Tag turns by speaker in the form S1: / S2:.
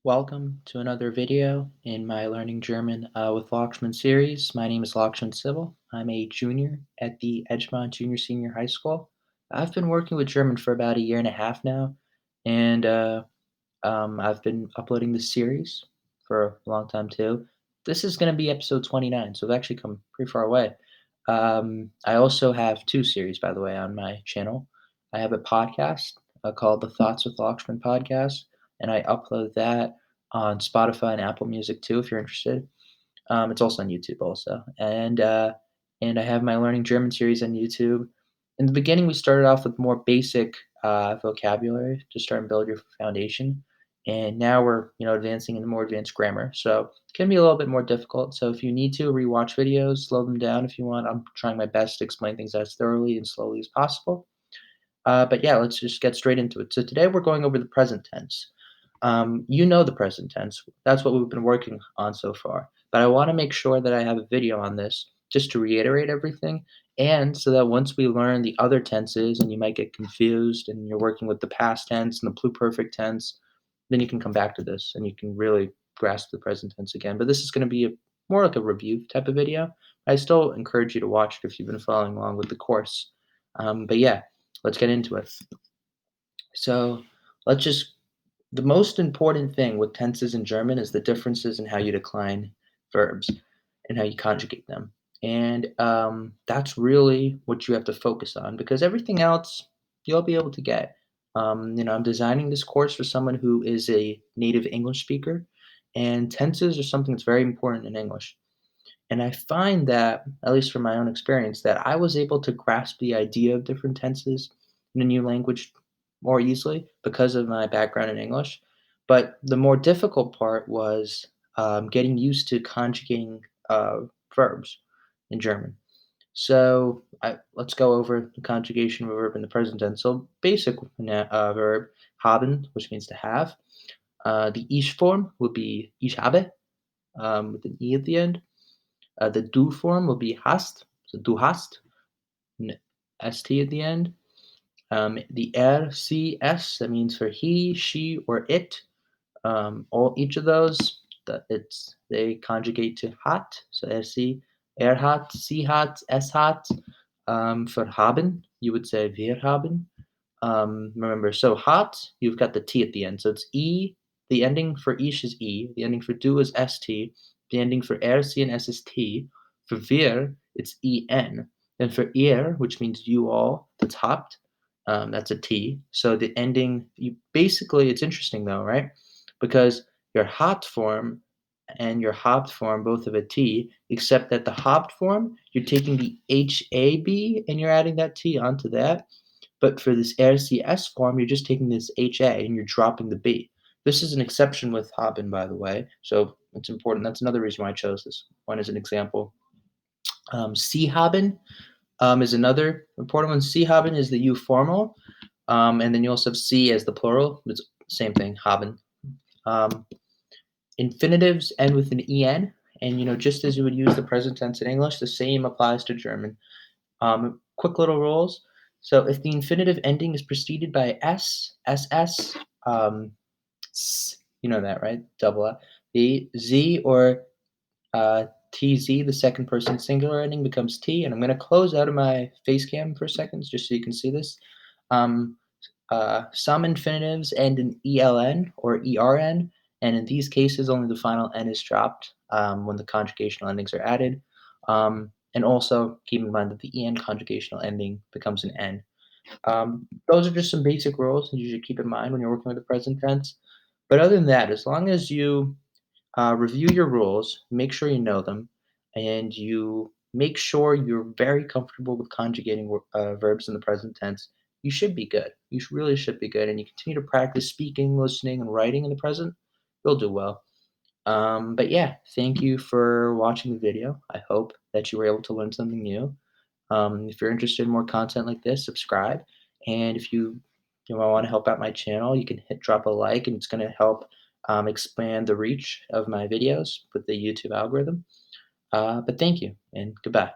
S1: Welcome to another video in my Learning German with Lakshman series. My name is Lakshman Sibyl. I'm a junior at the Edgemont Junior Senior High School. I've been working with German for about a year and a half now, and I've been uploading this series for a long time too. This is going to be episode 29, so I've actually come pretty far away. I also have two series, by the way, on my channel. I have a podcast called the Thoughts with Lakshman podcast, and I upload that on Spotify and Apple Music too, if you're interested. It's also on YouTube also, and I have my Learning German series on YouTube. In the beginning, we started off with more basic vocabulary to start and build your foundation, and now we're advancing into more advanced grammar. So it can be a little bit more difficult. So if you need to rewatch videos, slow them down if you want. I'm trying my best to explain things as thoroughly and slowly as possible. But yeah, let's just get straight into it. So today we're going over the present tense. You know the present tense. That's what we've been working on so far. But I want to make sure that I have a video on this just to reiterate everything, and so that once we learn the other tenses and you might get confused and you're working with the past tense and the pluperfect tense, then you can come back to this and you can really grasp the present tense again. But this is going to be more like a review type of video. I still encourage you to watch it if you've been following along with the course. But yeah, let's get into it. So let's just the most important thing with tenses in German is the differences in how you decline verbs and how you conjugate them. And that's really what you have to focus on because everything else you'll be able to get. I'm designing this course for someone who is a native English speaker, and tenses are something that's very important in English. And I find that, at least from my own experience, that I was able to grasp the idea of different tenses in a new language more easily because of my background in English. But the more difficult part was getting used to conjugating verbs in German. So let's go over the conjugation of a verb in the present tense. So basic verb haben, which means to have. The ich form would be ich habe with an e at the end. The du form will be hast, so du hast, n st at the end. The cs, that means for he, she, or it. Each of those, they conjugate to hat, so sc, hat, sie hat, es hat. For haben, you would say wir haben. Remember, so hat, you've got the t at the end, so it's e. The ending for ish is e. The ending for du is st. The ending for sie and s is t. For wir, it's en. Then for ihr, which means you all, that's habt, that's a t. So the ending, it's interesting though, right? Because your hat form and your habt form both have a t, except that the habt form, you're taking the HAB and you're adding that t onto that. But for this RCS form, you're just taking this HA and you're dropping the B. This is an exception with haben, by the way, so it's important. That's another reason why I chose this one as an example. Sie haben is another important one. Sie haben is the U formal, and then you also have Sie as the plural. It's same thing, haben. Um, Infinitives end with an en, and just as you would use the present tense in English, the same applies to German. Quick little rules. So if the infinitive ending is preceded by ss, you know that, right? Double A. The z or tz, the second person singular ending becomes t, and I'm going to close out of my face cam for a second just so you can see this. Um, some infinitives end in eln or ern, and in these cases, only the final n is dropped when the conjugational endings are added. And also keep in mind that the en conjugational ending becomes an n. Those are just some basic rules that you should keep in mind when you're working with the present tense. But other than that, as long as you review your rules, make sure you know them, and you make sure you're very comfortable with conjugating verbs in the present tense. You should be good. Really should be good, and you continue to practice speaking, listening, and writing in the present. You'll do well. But yeah, thank you for watching the video. I hope that you were able to learn something new. If you're interested in more content like this, subscribe. And if you want to help out my channel, you can drop a like, and it's going to help expand the reach of my videos with the YouTube algorithm. But thank you, and goodbye.